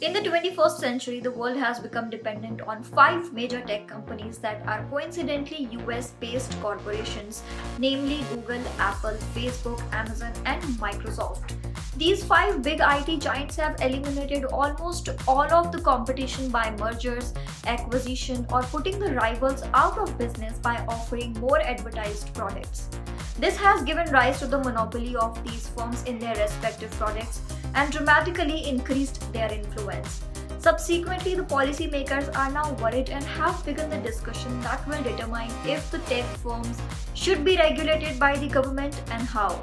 In the 21st century, the world has become dependent on five major tech companies that are coincidentally US based corporations, namely Google, Apple, Facebook, Amazon, and Microsoft. These five big IT giants have eliminated almost all of the competition by mergers, acquisition, or putting the rivals out of business by offering more advertised products. This has given rise to the monopoly of these firms in their respective products and dramatically increased their influence. Subsequently, the policymakers are now worried and have begun the discussion that will determine if the tech firms should be regulated by the government and how.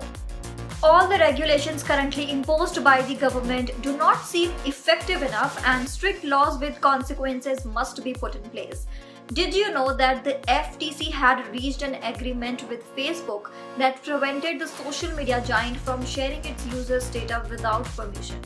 All the regulations currently imposed by the government do not seem effective enough, and strict laws with consequences must be put in place. Did you know that the FTC had reached an agreement with Facebook that prevented the social media giant from sharing its users' data without permission?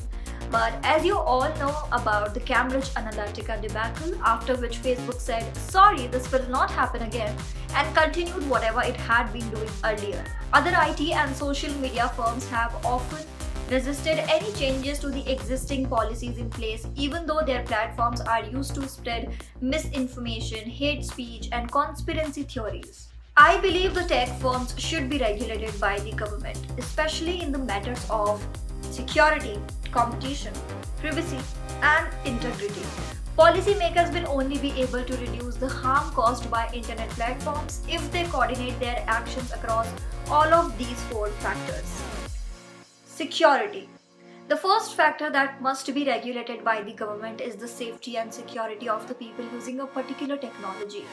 But as you all know about the Cambridge Analytica debacle, after which Facebook said, "Sorry, this will not happen again," and continued whatever it had been doing earlier. Other IT and social media firms have often resisted any changes to the existing policies in place, even though their platforms are used to spread misinformation, hate speech, and conspiracy theories. I believe the tech firms should be regulated by the government, especially in the matters of security, competition, privacy, and integrity. Policymakers will only be able to reduce the harm caused by internet platforms if they coordinate their actions across all of these four factors. Security. The first factor that must be regulated by the government is the safety and security of the people using a particular technology.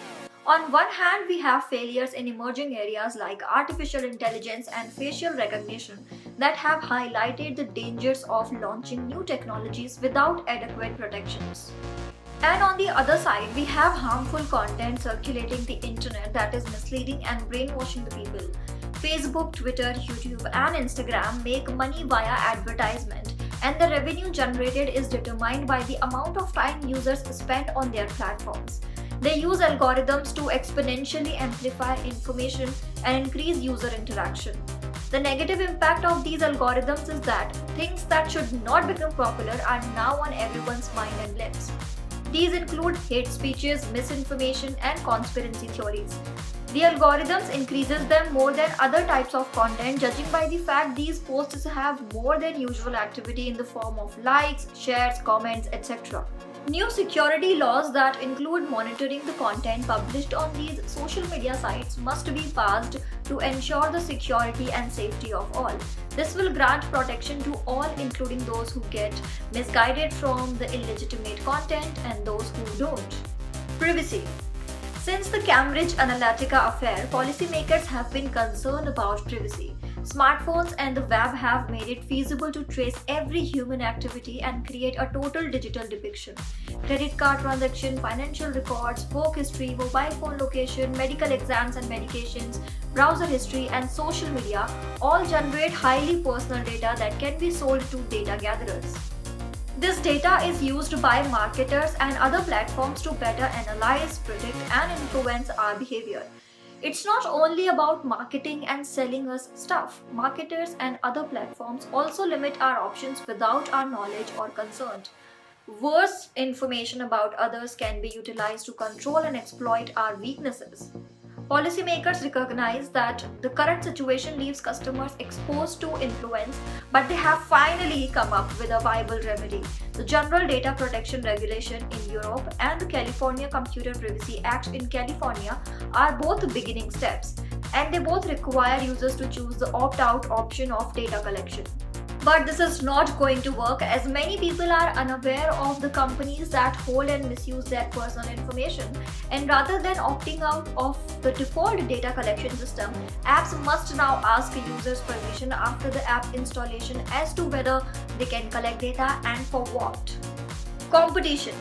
On one hand, we have failures in emerging areas like artificial intelligence and facial recognition that have highlighted the dangers of launching new technologies without adequate protections. And on the other side, we have harmful content circulating the internet that is misleading and brainwashing the people. Facebook, Twitter, YouTube, and Instagram make money via advertisement, and the revenue generated is determined by the amount of time users spend on their platforms. They use algorithms to exponentially amplify information and increase user interaction. The negative impact of these algorithms is that things that should not become popular are now on everyone's mind and lips. These include hate speeches, misinformation, and conspiracy theories. The algorithms increases them more than other types of content, judging by the fact these posts have more than usual activity in the form of likes, shares, comments, etc. New security laws that include monitoring the content published on these social media sites must be passed to ensure the security and safety of all. This will grant protection to all, including those who get misguided from the illegitimate content and those who don't. Privacy. Since the Cambridge Analytica affair, policymakers have been concerned about privacy. Smartphones and the web have made it feasible to trace every human activity and create a total digital depiction. Credit card transaction, financial records, work history, mobile phone location, medical exams and medications, browser history, and social media all generate highly personal data that can be sold to data gatherers. This data is used by marketers and other platforms to better analyze, predict, and influence our behavior. It's not only about marketing and selling us stuff. Marketers and other platforms also limit our options without our knowledge or consent. Worse, information about others can be utilized to control and exploit our weaknesses. Policymakers recognize that the current situation leaves customers exposed to influence, but they have finally come up with a viable remedy. The General Data Protection Regulation in Europe and the California Computer Privacy Act in California are both beginning steps, and they both require users to choose the opt-out option of data collection. But this is not going to work, as many people are unaware of the companies that hold and misuse their personal information. And rather than opting out of the default data collection system, apps must now ask users permission after the app installation as to whether they can collect data and for what. Competition.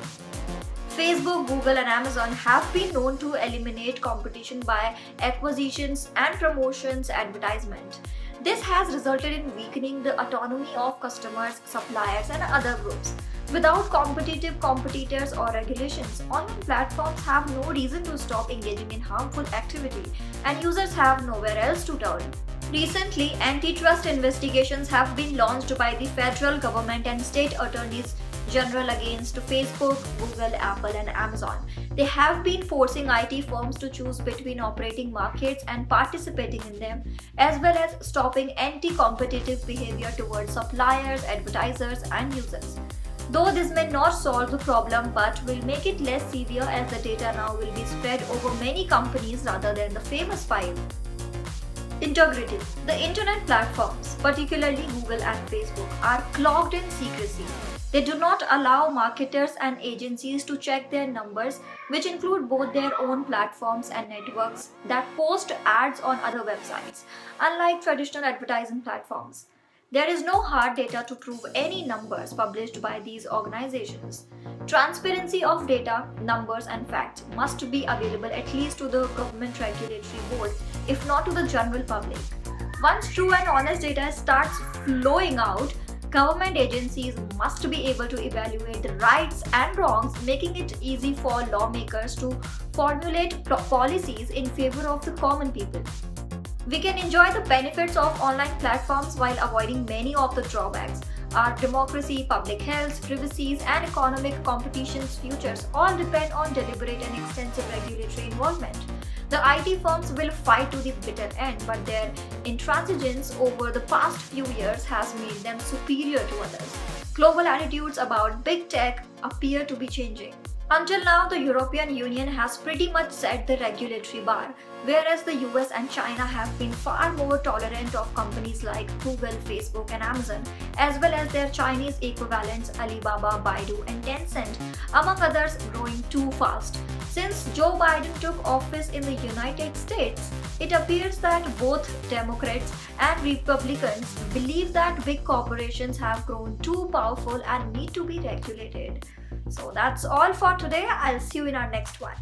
Facebook, Google, and Amazon have been known to eliminate competition by acquisitions and promotions advertisement. This has resulted in weakening the autonomy of customers, suppliers, and other groups. Without competitive competitors or regulations, online platforms have no reason to stop engaging in harmful activity, and users have nowhere else to turn. Recently, antitrust investigations have been launched by the federal government and state attorneys general against Facebook, Google, Apple, and Amazon. They have been forcing IT firms to choose between operating markets and participating in them, as well as stopping anti competitive behavior towards suppliers, advertisers, and users. Though this may not solve the problem but will make it less severe as the data now will be spread over many companies rather than the famous five. Integrity. The internet platforms, particularly Google and Facebook, are clogged in secrecy. They do not allow marketers and agencies to check their numbers, which include both their own platforms and networks that post ads on other websites, unlike traditional advertising platforms. There is no hard data to prove any numbers published by these organizations. Transparency of data, numbers, and facts must be available at least to the government regulatory board, if not to the general public. Once true and honest data starts flowing out, government agencies must be able to evaluate the rights and wrongs, making it easy for lawmakers to formulate policies in favor of the common people. We can enjoy the benefits of online platforms while avoiding many of the drawbacks. Our democracy, public health, privacy, and economic competition's futures all depend on deliberate and extensive regulatory involvement. The IT firms will fight to the bitter end, but their intransigence over the past few years has made them superior to others. Global attitudes about big tech appear to be changing. Until now, the European Union has pretty much set the regulatory bar, whereas the US and China have been far more tolerant of companies like Google, Facebook, and Amazon, as well as their Chinese equivalents Alibaba, Baidu, and Tencent, among others, growing too fast. Since Joe Biden took office in the United States, it appears that both Democrats and Republicans believe that big corporations have grown too powerful and need to be regulated. So that's all for today. I'll see you in our next one.